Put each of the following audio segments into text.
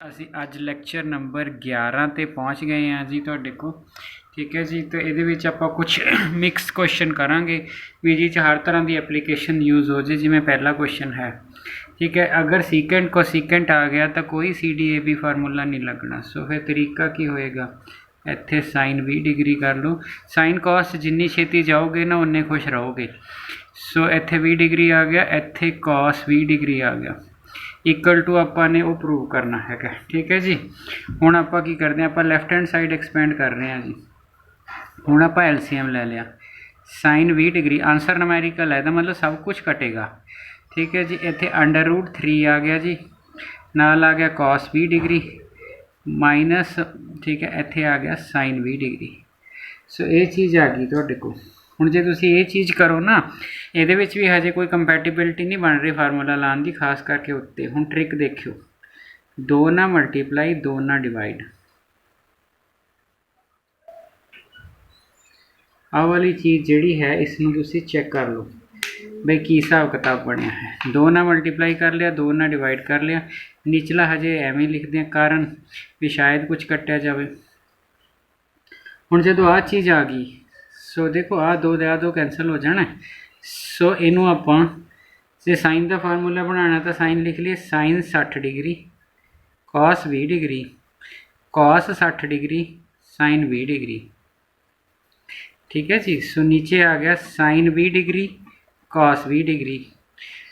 ਅਸੀਂ ਅੱਜ lecture number 11 ਤੇ ਪਹੁੰਚ ਗਏ ਹਾਂ ਜੀ ਤੁਹਾਡੇ ਕੋਲ। ਠੀਕ ਹੈ ਜੀ, ਤੇ ਇਹਦੇ ਵਿੱਚ ਆਪਾਂ ਕੁਛ ਮਿਕਸ ਕੁਐਸਚਨ ਕਰਾਂਗੇ ਵੀ ਜੀ 'ਚ ਹਰ ਤਰ੍ਹਾਂ ਦੀ ਐਪਲੀਕੇਸ਼ਨ ਯੂਜ਼ ਹੋ ਜੇ। ਜਿਵੇਂ ਪਹਿਲਾ ਕੁਐਸਚਨ ਹੈ, ठीक है, अगर सीकेंट को सीकेंट आ गया तो कोई CDAB फार्मूला नहीं लगना। सो फिर तरीका की होएगा, इत्थे साइन 20 डिग्री कर लो। साइन कॉस जिन्नी छेती जाओगे ना उन्ने खुश रहोगे। सो इत्थे 20 डिग्री आ गया, इत्थे कॉस 20 डिग्री आ गया, इक्वल टू आपां ने वो प्रूव करना है। ठीक है जी, हुण आपां की करते हैं, आपां लैफ्ट हैंड साइड एक्सपेंड कर रहे हैं जी। हुण आपां LCM ले लिया, साइन 20 डिग्री आंसर नूमैरिकल है, तो मतलब सब कुछ कटेगा। ठीक है जी, इत्थे √3 आ गया जी, नाल आ गया कॉस 20 डिग्री माइनस, ठीक है, इत्थे आ गया साइन 20 डिग्री। सो ये चीज़ आ गई तुहाडे कोल। हुण जे तुसीं ये चीज़ करो ना, इहदे विच भी हजे कोई कंपैटिबिलिटी नहीं बन रही फार्मूला लाने की, खास करके उत्ते। हुण ट्रिक देखियो, 2 नाल मल्टीप्लाई 2 नाल डिवाइड, आह वाली चीज़ जिहड़ी है इसनूं तुसीं चैक कर लो बई की हिसाब किताब बनया है। 2 नाल मल्टीप्लाई कर लिया, 2 नाल डिवाइड कर लिया, निचला हजे एवें लिखते हैं कारण भी शायद कुछ कट्टिया जाए। हुण जदों आ चीज़ आ गई, सो देखो आ दो कैंसल हो जाना। सो इनू आपां जे साइन का फार्मूला बनाना तो साइन लिख लिए, sine 60 degree cos 20 degree cos 60 degree sine 20 degree. ठीक है जी, सो नीचे आ गया साइन 20 डिग्री कॉस 20 डिग्री।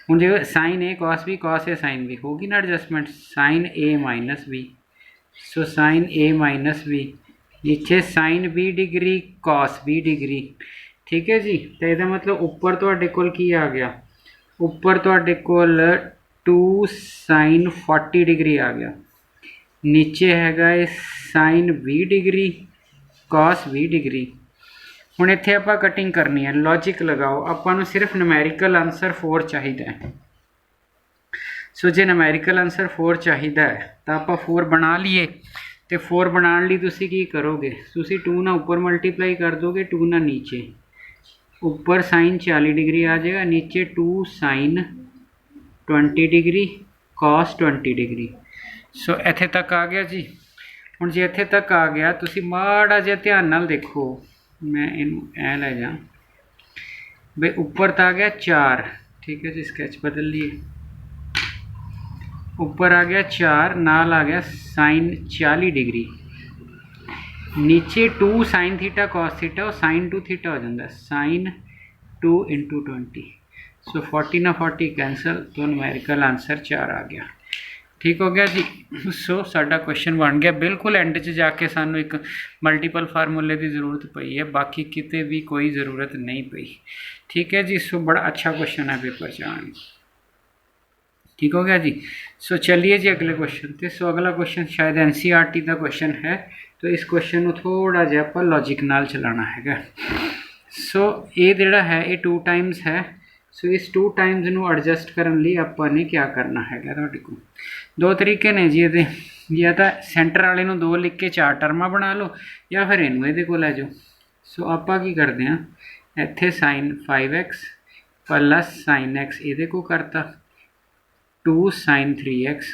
हूँ जो sign A cos A sine B होगी ना एडजस्टमेंट, साइन ए माइनस बी। सो साइन ए माइनस बी, नीचे साइन 20 डिग्री कॉस 20 डिग्री। ठीक है जी, तो यदा मतलब उपर तुहाडे कोल की आ गया, उपर तुहाडे कोल 2 साइन 40 डिग्री आ गया, नीचे हैगा साइन 20 डिग्री कॉस 20 डिग्री। हुण इत्थे आपां कटिंग करनी है, लॉजिक लगाओ, आपां नूं सिर्फ नूमैरिकल आंसर 4 चाहिए है। सो जे नूमैरिकल आंसर 4 चाहिए है तो आपां 4 बना लीए। तो 4 बनाने लई तुसीं की करोगे, तुसीं 2 नाल उपर मल्टीप्लाई कर दोगे, 2 नाल नीचे, उपर साइन 40 डिग्री आ जाएगा, नीचे 2 साइन 20 डिग्री कॉस 20 डिग्री। सो इत्थे तक आ गया जी। हुण जे इत्थे तक आ गया, तुसीं माड़ा जिहा ध्यान नाल देखो, मैं इनू ऐ लै जा बई उपर तो आ गया 4। ठीक है जी, स्केच बदल लिए, ऊपर आ गया 4, नाल आ गया साइन 40 डिग्री, नीचे 2 साइन थीटा कॉस थीटा, और साइन 2 थीटा हो जाता, साइन 2 इंटू 20। सो 40 ना 40 कैंसल, तो न्यूमेरिकल आंसर 4 आ गया। ठीक हो गया जी। सो साडा क्वेश्चन बन गया। बिल्कुल एंड च जाके सानू एक मल्टीपल फार्मूले की जरूरत पई है, बाकी किते भी कोई ज़रूरत नहीं पई। ठीक है जी, सो बड़ा अच्छा क्वेश्चन है पेपर च आने। ठीक हो गया जी। सो चलिए जी अगले क्वेश्चन ते। सो अगला क्वेश्चन शायद NCERT का क्वेश्चन है, तो इस क्वेश्चन को थोड़ा जिहा आपां लॉजिक नाल चलाना है। सो ये जिहड़ा है ये 2 टाइम्स है। सो इस 2 टाइम्स नूं एडजस्ट करने लई आपां ने क्या करना है, तुहाडे कोल 2 तरीके ने जी ये, या तो सेंटर वाले नूं 2 लिख के 4 टर्मां बना लो, या फिर इनू इहदे कोल लै जाओ। सो आपां की करते हैं, इत्थे sign 5x plus sign x इहदे को करता, 2 sine 3x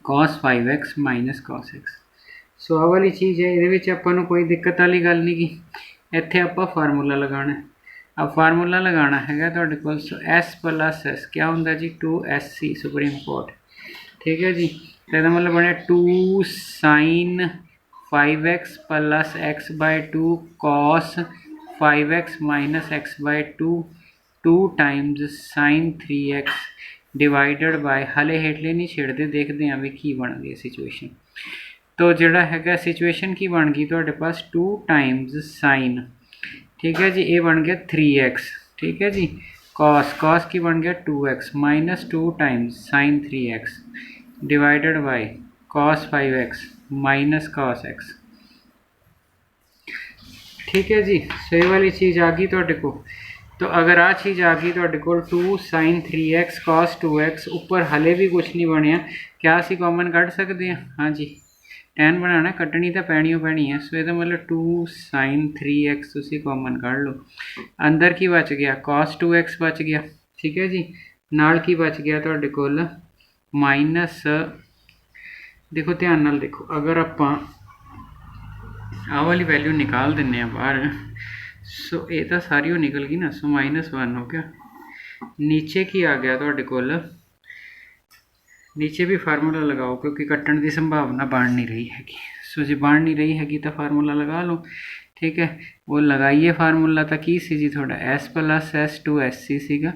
cos 5x minus cos x। सो आ वाली चीज़ है, ये आपां नूं कोई दिक्कत वाली गल नहीं की। इत्थे आपां फार्मूला लगाना, अब फार्मूला लगाना है तुहाडे कोल। सो S प्लस S क्या होंदा जी, 2SC सुप्रीम कोर्ट। ठीक है जी, तो इसका मतलब बने 2 sine 5x plus x/2 cos 5x minus x/2 2 times sine 3x divided by, हले हेठले नहीं छेड़ते, देखते हैं भी की बन गई सिचुएशन। तो जिहड़ा हैगा सिचुएशन की बन गई तुहाडे पास 2 टाइम्स साइन, ठीक है जी, ये बन गया 3x। ठीक है जी, कॉस की बन गया 2x minus 2 times sine 3x divided by cos 5x minus cos x। ठीक है जी, सही वाली चीज़ आ गई तुहाडे को। तो अगर आ चीज़ आ गई तुहाडे कोल 2 साइन 3x कॉस 2x, ऊपर हले भी कुछ नहीं बनया, क्या असीं कॉमन कढ़ सकते हैं? हाँ जी, टैन बनाना कटनी तो पैनी है। सो यदा मतलब 2 साइन 3x तुसीं कॉमन कढ़ लो, अंदर की बच गया कॉस 2x बच गया। ठीक है जी, नाल की बच गया तुहाडे कोल माइनस देखो ध्यान नाल देखो, अगर आपां आ वाली वैल्यू निकाल दिन्ने बाहर, सो ये तो सारी वो निकल गई ना, सो -1 हो गया। नीचे की आ गया तुहाडे कोल, नीचे भी फार्मूला लगाओ क्योंकि कट्टण की संभावना बन नहीं रही हैगी। सो जो बन नहीं रही हैगी तो फार्मूला लगा लो, ठीक है। वो लगाइए फार्मूला तो की सी जी थोड़ा S plus S two SC सीगा,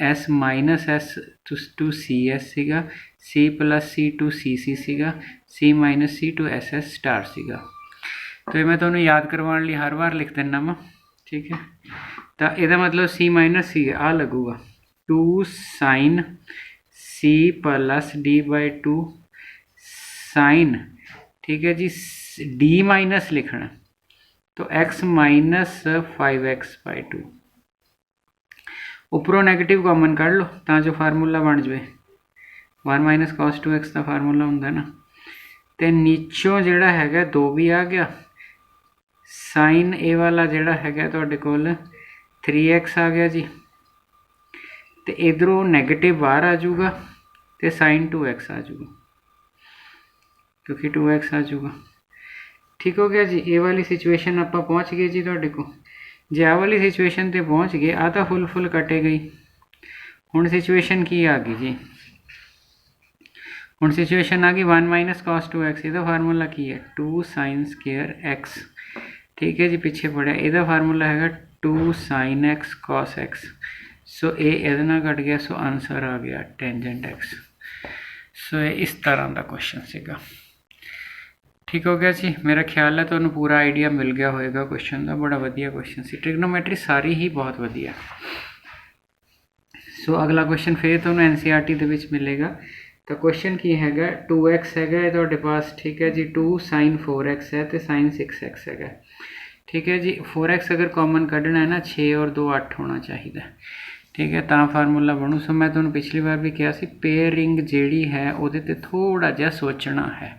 S minus S two CS सीगा, C plus C two CC सीगा, C minus C two SS star सीगा। तो ये मैं तुहानूं याद करवाने लिए हर बार लिख दिना वा, ठीक है। तो यदा मतलब C माइनस C आ लगूगा 2 sine C plus D/2 sine, ठीक है जी। D माइनस लिखना तो x माइनस 5x/2, उपरों नैगेटिव कॉमन कढ़ लो तो जो फार्मूला बन जाए 1 माइनस cos 2x का फार्मूला होंगे ना। तो नीचों जोड़ा है 2 भी आ गया, साइन ए वाला जोड़ा है तुहाडे कोल 3x आ गया जी। तो इधरों नैगेटिव बाहर आ जाऊगा तो साइन 2x आ जाऊगा, क्योंकि 2x आ जाऊगा। ठीक हो गया जी। ये वाली सिचुएशन आप पहुँच गए जी तुहाडे को। जे आ वाली सिचुएशन ते पहुँच गए, आ तो फुल कटे गई। हुण सिचुएशन की आ गई जी, हुण सिचुएशन आ गई 1 माइनस cos 2x। ਇਹਦਾ फार्मूला की है 2 sin स्केयर x, ठीक है जी। पिछे पढ़िया ਇਹਦਾ फार्मूला है 2 sin x cos x। सो ये ਇਹਦੇ ਨਾਲ कट गया, सो आंसर आ गया टेंजेंट x। सो ये इस तरह का क्वेश्चन सीगा। ठीक हो गया जी। मेरा ख्याल है तुहानूं पूरा आइडिया मिल गया होएगा क्वेश्चन का। बड़ा वधिया क्वेश्चन सी, ट्रिग्नोमैट्री सारी ही बहुत वधिया। सो अगला क्वेश्चन फिर तुहानूं NCERT दे विच मिलेगा। तो क्वेश्चन की है 2x है तुहाडे पास, ठीक है जी। 2 sin 4x है तो sin 6x है, ठीक है जी। 4x अगर कॉमन कढ़ना है ना 6 और 2 8 होना चाहिए, ठीक है, तो फार्मूला बनू। सो मैं तुहानूं पिछली बार भी कहा सी पेयरिंग जिहड़ी है उहदे ते थोड़ा जिहा सोचना है,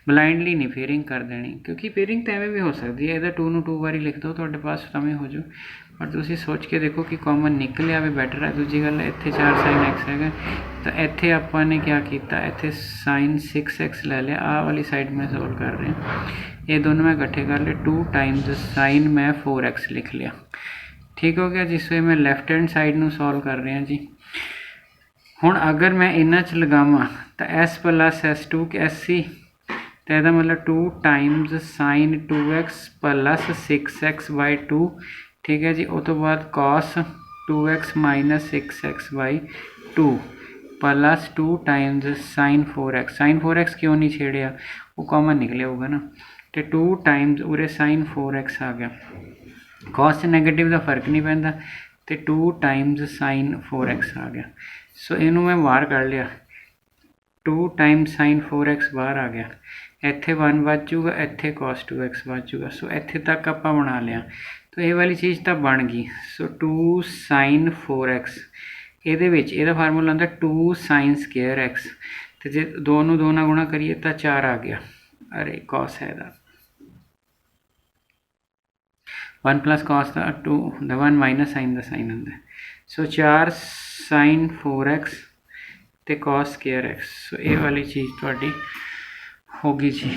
ब्लाइंडली नहीं पेयरिंग कर देनी, क्योंकि पेयरिंग तो एवें भी हो सकती है। इहदा 2 नूं 2 बारी लिख दो तुहाडे पास तमें हो जाऊ, पर तुसीं सोच के देखो कि कॉमन निकलिया भी बैटर है। दूजी गल इत्थे 4 sin x है, तो इत्थे आपां ने क्या किया, इत्थे sin 6x ले लिया। आ वाली साइड में सॉल्व कर रहे हैं, ये दोनों मैं इकट्ठे कर ले। 2 टाइम्स sin मैं 4x लिख लिया, ठीक हो गया जिस वे मैं लैफ्ट हैंड साइड में सॉल्व कर रहे हैं जी। हुण अगर मैं इन्हां च लगावां तो S प्लस S2 SC, तो यदा मतलब 2 times sin 2x plus 6x/2, ठीक है जी। उस तो बाद cos 2x minus 6x/2 plus 2 times sin 4x। sin 4x क्यों नहीं छेड़िया, वो कॉमन निकले होगा ना। तो 2 टाइम्स उरे sin 4x आ गया, कॉस नैगेटिव का फर्क नहीं पैंदा, तो 2 टाइम्स sin 4x आ गया। सो इनू मैं बाहर कर लिया, 2 टाइम्स sin 4x बाहर आ गया। इत्थे 1 बच जूगा, इत्थे cos 2x बच जूगा। सो इत्थे तक आपां बना लिया, तो ये वाली चीज़ तो बन गई। सो 2 sin 4x, ਇਹਦੇ ਵਿੱਚ ਇਹਦਾ फार्मूला ਹੁੰਦਾ 2 sin स्केयर x, तो जे 2 ਨੂੰ 2 ਨਾਲ गुणा करिए तो 4 आ गया। अरे cos है 1 प्लस cos का 2 होंगे, 1 माइनस साइन का साइन होंगे। सो 4 sin 4x तो cos स्केयर x। सो ये वाली चीज़ थोड़ी होगी जी।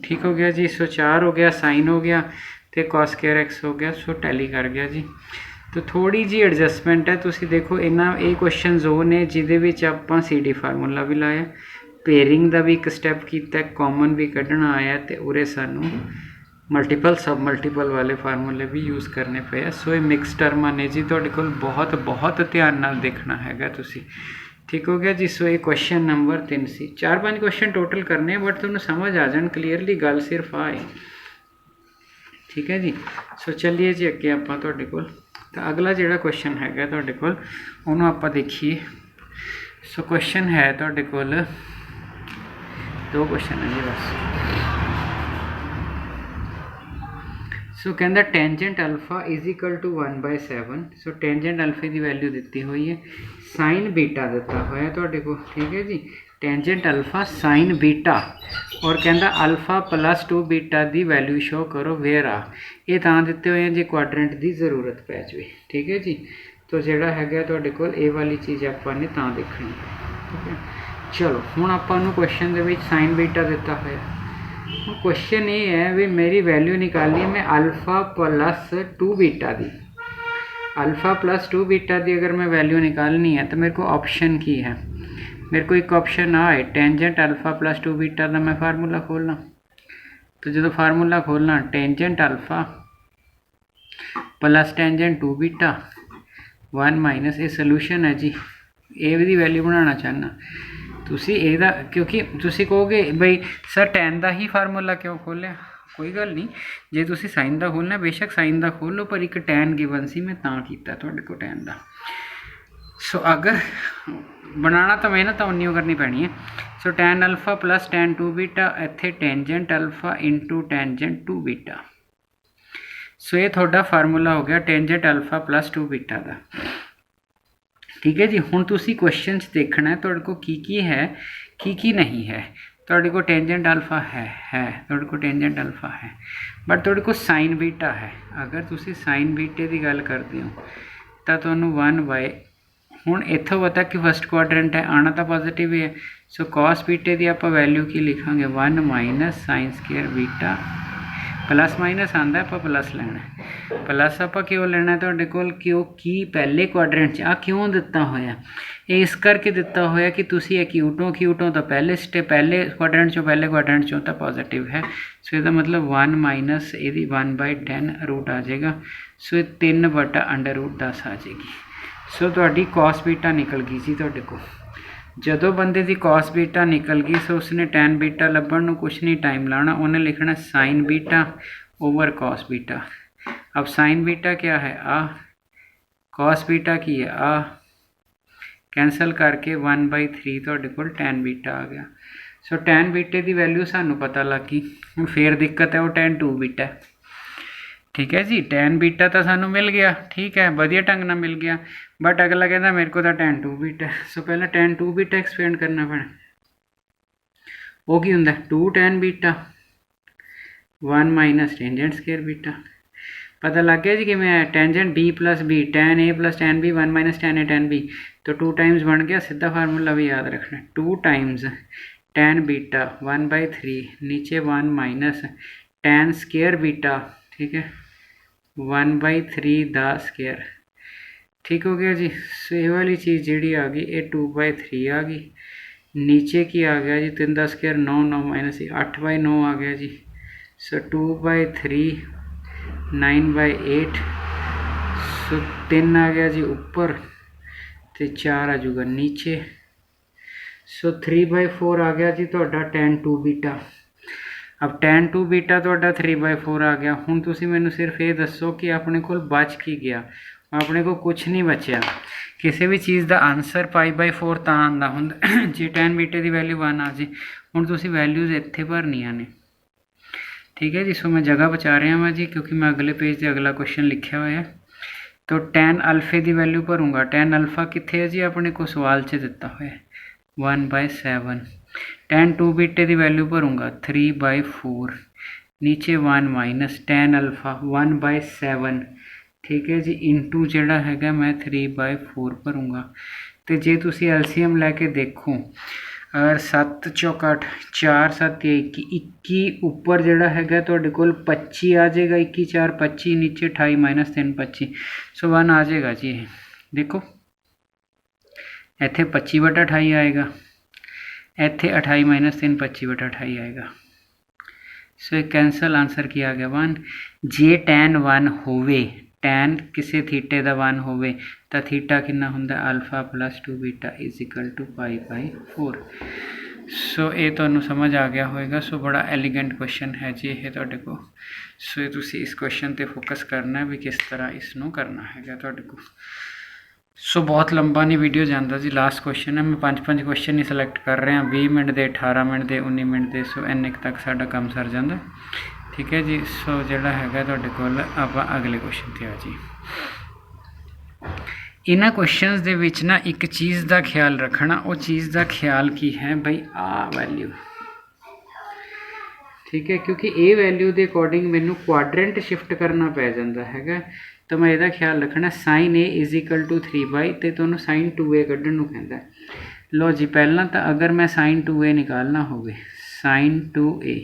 ठीक हो गया जी। सो 4 हो गया, साइन हो गया, तो cos स्केयर x हो गया। सो टैली कर गया जी। तो थोड़ी जी एडजस्टमेंट है। तुसी देखो इन्ना ये क्वेश्चन जो ने जिहदे विच आपां CD फार्मूला भी लाया, पेयरिंग का भी एक स्टैप किया, कॉमन भी कढ़ना आया, तो उरे सानू मल्टीपल सब मल्टीपल वाले फार्मूले भी यूज़ करने पे। सो ये मिक्स टर्मां ने जी, तुहाडे कोल बहुत बहुत ध्यान नाल देखना हैगा तुसी। ठीक हो गया जी। सो ये क्वेश्चन नंबर 3 सी। 4-5 क्वेश्चन टोटल करने, बट तुहानूं समझ आ जाण क्लीयरली, गल सिर्फ आए। ठीक है जी। सो चलिए जी अगे आपां तुहाडे कोल, तो अगला जिहड़ा क्वेश्चन हैगा तुहाडे कोल उहनूं आपां देखिए। सो क्वेश्चन है तुहाडे कोल 2 क्वेश्चन है जी बस। सो कहता tangent alpha is equal to 1/7। So tangent अल्फे की वैल्यू दी हुई है, साइन बीटा दिता हुआ तुहाडे को, ठीक है जी। टेंजेंट अल्फा साइन बीटा, और कहता अल्फा प्लस 2 बीटा की वैल्यू शो करो वेयर आ। ये तां दिते हुए हैं जे क्वाड्रेंट की जरूरत पै जाए, ठीक है जी। तो जोड़ा है तुहाडे कोल ये वाली चीज़ आपां ने तां देखनी, ठीक है। चलो हुण आपां नूं question they which sign beta दिता होया। क्वेश्चन ये है भी मेरी वैल्यू निकालनी है मैं अल्फा प्लस 2 बीटा दी। अल्फा प्लस 2 बीटा दी अगर मैं वैल्यू निकालनी है तो मेरे को ऑप्शन की है, मेरे को एक ऑप्शन आ है टेंजेंट अल्फा प्लस 2 बीटा का मैं फार्मूला खोलना। तो जो फार्मूला खोलना tangent alpha plus tangent 2 beta 1 minus ये सोल्यूशन है जी, ए दी वैल्यू बनाना चाहना तुसी एदा, क्योंकि तुसी कहोगे बई सर टैन का ही फार्मूला क्यों खोलिया, कोई गल नहीं, जे तुसी साइन का खोलना बेशक साइन का खोल लो, पर एक टैन गिवन सी मैं तां कीता तुहाडे को टैन का। सो अगर बनाना तो मेहनत तो उन्नी करनी पैनी है। So tan alpha plus tan 2 beta इत्थे tangent alpha into tangent 2 beta. So ये थोड़ा फार्मूला हो गया टेंजेंट अल्फा प्लस 2 बीटा का। ठीक है जी, हुण तुसी क्वेश्चन देखना है तुहाडे को की है की नहीं है। तुहाडे को टेंजेंट अल्फा है तुहाडे को टेंजेंट अल्फा है, बट तुहाडे को साइन बीटा है। अगर तुसी साइन बीटे की गल करते हो तो तुहानूं 1 बाय हुण इत्थों पता कि फस्ट क्वाड्रेंट है, आना तो पॉजिटिव ही है। सो कॉस बीटे की आप वैल्यू की लिखांगे 1 minus sine square beta, plus minus आंदा आप प्लस लेना है, प्लस आप क्यों लेना तुहाडे कोल क्योंकि पहले क्वाड्रेंट आ क्यों दिता होया, इस करके दिता होया कि तुसी एक्यूटों तो पहले पहले क्वाड्रेंट चों पहले क्वाड्रेंट चों तो पॉजिटिव है। सो इसका मतलब 1 माइनस यदि 1/10 रूट आ जाएगा। सो 3/√10 आ जाएगी। सो तुहाडी कॉस बीटा निकल गई सी तुहाडे को। जदों बंदे की कॉस बीटा निकल गई सो उसने टैन बीटा लभण नूं कुछ नहीं टाइम लाना, उन्हें लिखना sign beta over cos beta. अब साइन बीटा क्या है आ, कॉस बीटा की है आ, कैंसल करके 1/3 तुहाडे कोल टैन बीटा आ गया। सो टैन बीटे की वैल्यू सानू पता लग गई। हुण फिर दिक्कत है वो टैन 2 बीटा। ठीक है जी, टैन बीटा तो सानू मिल गया, ठीक है वधिया ढंग नाल मिल गया, बट अगला कहता मेरे को तो टैन 2 बीटा। सो पहले टैन 2 बीटा एक्सपेंड करना पैना। वो की हुंदा 2 tan beta 1 minus tangent square beta. पता लग गया जी कि मैं tangent B plus B tan A plus tan B 1 minus tan A tan B, तो 2 टाइम्स बन गया। सीधा फार्मूला भी याद रखना 2 टाइम्स टैन बीटा 1/3 नीचे 1 माइनस टैन स्केयर बीटा, ठीक है 1/3 दा स्केयर। ठीक हो गया जी। सो ये वाली चीज़ जी आ गई ये 2/3 आ गई, नीचे की आ गया जी 3 दा स्केयर 9 9 माइनस 8/9 आ गया जी। सो 2/3 9/8। सो 3 आ गया जी ऊपर तो 4 आ जाऊगा नीचे। सो 3/4 आ गया जी तुहाडा टैन 2 बीटा। अब टैन 2 बीटा तुहाडा 3/4 आ गया। हुण तुसीं मैनूं सिर्फ ये दसो कि अपने कोल बच की गया, अपने को कुछ नहीं बचा। किसी भी चीज़ का आंसर π/4 तां आंदा हुंदा जे टैन बीटे की वैल्यू 1 आ जाए। हुण तुसीं वैल्यूज़ इत्थे भरनियां ने। ठीक है जी। सो मैं जगह बचा रहा मैं जी क्योंकि मैं अगले पेज से अगला क्वेश्चन लिखा हुआ है। तो टैन अल्फे की वैल्यू भरूँगा। टैन अल्फा कित्थे है जी अपने को सवाल च दिता हुआ है 1/7। टैन 2 बीटे की वैल्यू भरूँगा 3/4 नीचे 1 माइनस टैन अल्फा 1/7। ठीक है जी इंटू जोड़ा है मैं 3/4 भरूँगा। तो जे तुसी एलसीएम लैके देखो अगर 7 चौक 8 4 7 21 ऊपर जोड़ा है तुहाडे कोल 25 आ जाएगा। 21 4 25 नीचे 28 माइनस 3 25। सो 1 आ जाएगा जी। देखो इत्थे 25/28 आएगा, इत्थे 28 माइनस 3 25/28 आएगा। सो एक कैंसल आंसर की आ गया 1। जे टैन 1 होवे, टैन किसी थीटे का 1 होवे तो थीटा कितना हुंदा alpha plus 2 beta is equal to π/4। So ये तुहानूं समझ आ गया होएगा। सो बड़ा एलीगेंट क्वेश्चन है जी ये तुहाडे को। सो ये तुसी इस क्वेश्चन ते फोकस करना है भी किस तरह इसनूं करना है तुहाडे को। सो बहुत लंबा नहीं वीडियो जाता जी, लास्ट क्वेश्चन है। मैं 5 क्वेश्चन ही सिलेक्ट कर रहा 20 मिनट के 18 मिनट के 19 मिनट के। सो इन्ने तक साडा काम सर जाता। ठीक है जी। सो जोड़ा है तुहाडे कोल आप अगले क्वेश्चन ते आ जी। इन्हां क्वेश्चनस दे विच ना एक चीज़ का ख्याल रखना, वो चीज़ का ख्याल की है बई आ वैल्यू। ठीक है क्योंकि ए वैल्यू के अकॉर्डिंग मैनू क्वाड्रेंट शिफ्ट करना पै जाता है। तो मैं यदा ख्याल रखना sine A is equal to 3/, तो तुहानूं साइन 2a कढ़ण नूं कहंदा। लो जी पहला तो अगर मैं साइन 2a निकालना होवे साइन 2a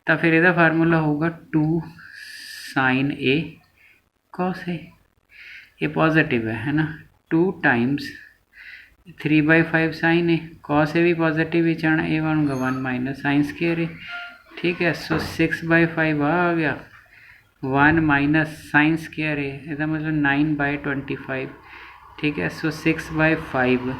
तो फिर ਇਹਦਾ फार्मूला होगा 2 साइन a cos a, ये पॉजिटिव है ना, 2 times 3/5 sign A, cos A भी पॉजिटिव ही चाहना, ए बनूंगा 1 माइनस साइन स्क्वायर ए। ठीक है, सो 6/5 आ गया, 1 माइनस साइन स्क्वायर ए, इसका मतलब 9/25। ठीक है, सो 6/5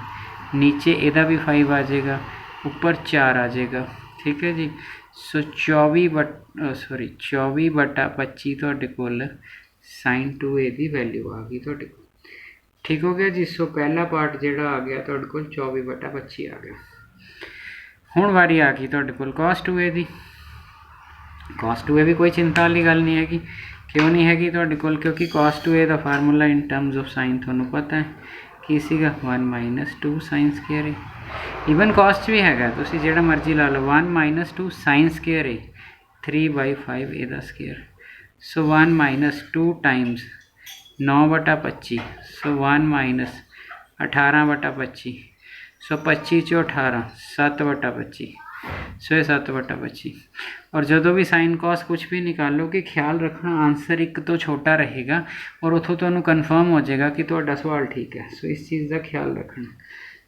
नीचे ਇਹਦਾ भी 5 आ जाएगा, ऊपर 4 आ जाएगा। ठीक है जी, सो 24/25 ਤੁਹਾਡੇ ਕੋਲ साइन 2a ਦੀ वैल्यू आ गई ਤੁਹਾਡੇ ਕੋਲ। ठीक हो गया जी। सो पहला पार्ट जोड़ा आ गया ਤੁਹਾਡੇ ਕੋਲ 24/25 आ गया। ਹੁਣ ਵਾਰੀ ਆ ਗਈ ਤੁਹਾਡੇ ਕੋਲ cos 2a ਦੀ। cos 2a भी कोई चिंता वाली गल नहीं हैगी। क्यों नहीं हैगी ਤੁਹਾਡੇ ਕੋਲ? क्योंकि cos 2a the formula in terms of sine ਤੁਹਾਨੂੰ पता है ਕੀ ਸੀਗਾ 1 माइनस 2 साइन स्क्वायर ए। ਈਵਨ cos 'ਚ ਵੀ ਹੈਗਾ, ਤੁਸੀਂ ਜਿਹੜਾ ਮਰਜ਼ੀ ਲਾ ਲਓ, 1 माइनस 2 साइन स्क्वायर ए 3/5 ਇਹਦਾ स्क्वायर। सो 1 माइनस 2 टाइम्स 9/25, सो 1 माइनस 18/25, सो 25 चो 18 7/25, सो ये 7/25। और जो भी साइन कॉस कुछ भी निकालोगे ख्याल रखना आंसर एक तो छोटा रहेगा और उतों तो कन्फर्म हो जाएगा कि तुहाडा सवाल ठीक है। सो इस चीज़ का ख्याल रखना।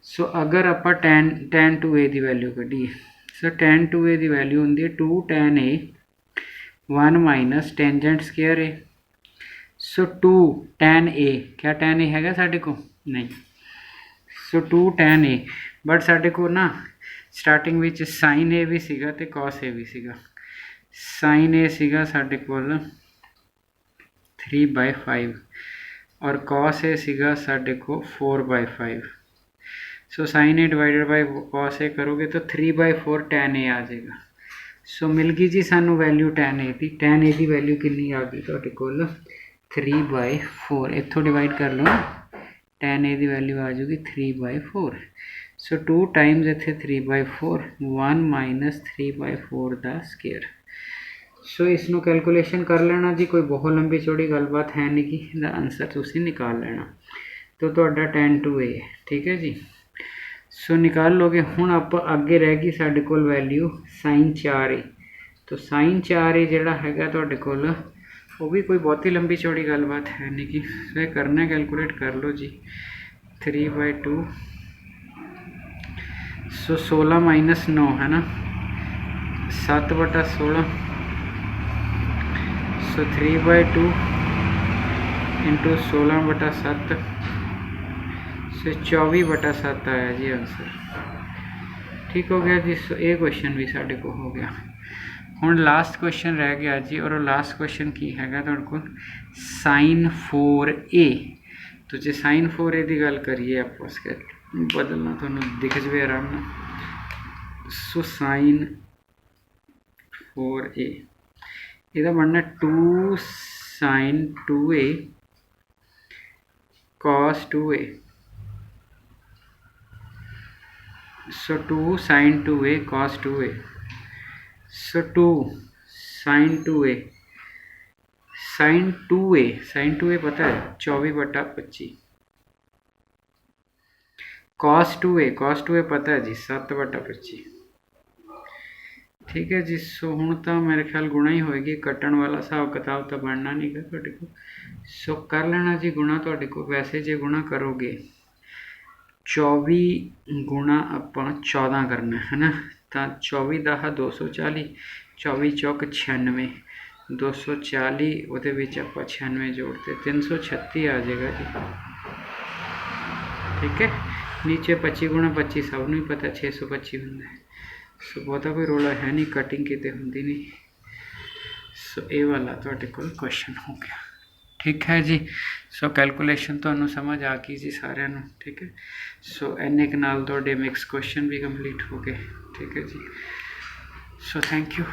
सो अगर आप tan 2a की वैल्यू कढ़ीए, सो tan 2a की वैल्यू होंगी 2 tan a 1 minus tangent square A. So 2 tan a, क्या tan a हैगा साढ़े को? नहीं। सो 2 tan a, बट साढ़े को ना स्टार्टिंग विच साइन ए भी सीगा ते कॉस ए भी सीगा। साइन ए सीगा साढ़े कोल 3/5 और कॉस ए सीगा साढ़े को 4/5। So sine A divided by cos A करोगे तो 3/4 tan ए आ जाएगा। सो मिल गई जी सानू वैल्यू tan ए की। tan ए की वैल्यू कितनी आ गई तुहाडे कोल 3/4। इत्थों डिवाइड कर लो, tan ए की वैल्यू आ जाएगी 3/4। सो 2 टाइम्स इत्थे 3/4, 1 माइनस 3/4 का स्क्वायर। सो इसनों कैलकुलेशन कर लेना जी, कोई बहुत लंबी चौड़ी गलबात है नहीं कि इसका आंसर तुसी निकाल लेना। तो तुहाडा tan 2a है। ठीक है जी, सो निकाल लोगे। हुण आप अगे रह गई साडे कोल वैल्यू साइन 4a। तो साइन 4a जिहड़ा हैगा तुहाडे कोल वो भी कोई बहुती लंबी चौड़ी गलबात है नहीं कि सो करना, कैलकुलेट कर लो जी। 3/2, सो 16 माइनस 9 है ना, 7/16। सो 3/2 इंटू 16/7, सो 24/7 आया जी आंसर। ठीक हो गया जी। सो ये क्वेश्चन भी साढ़े को हो गया। हुण लास्ट क्वेश्चन रह गया जी, और लास्ट क्वेश्चन की हैगा तुहाडे कोल साइन 4a। तो जो साइन 4a की गल करिए आप उसके बदलना थोड़ा दिख जाए आराम ना। सो साइन 4a ਇਹਦਾ बनना 2 साइन 2a cos 2a। सो 2 साइन 2a cos 2a। सो 2 साइन 2a, साइन 2a पता है 24/25। cos 2a पता है जी 7/25। ठीक है जी। सो हुण तो मेरे ख्याल गुणा ही होएगी, कट्टण वाला हिसाब किताब तो बनना नहीं गा तुहाडे को। सो कर लेना जी गुणा तुहाडे को। वैसे जे गुणा करोगे 24 गुणा आपां 14 करना है ना, तो 24 10 240, 24 चौक 96, 240 उहदे विच आपां 96 जोड़ते 336 आ जाएगा जी। ठीक है, नीचे 25 गुणा 25 सब नूं ही पता 625 हुंदा है। सो बहुता कोई रोला है नहीं, कटिंग किते हुंदी नहीं। सो ये वाला तुहाडे कोल क्वेश्चन हो गया। ठीक है जी। सो कैलकुलेशन तुहानूं समझ आ गई जी सारिਆਂ ਨੂੰ। ठीक है, सो इन्ने क नाल तुहाडे मिक्स क्वेश्चन भी कंप्लीट हो गए। ठीक है जी। So thank you.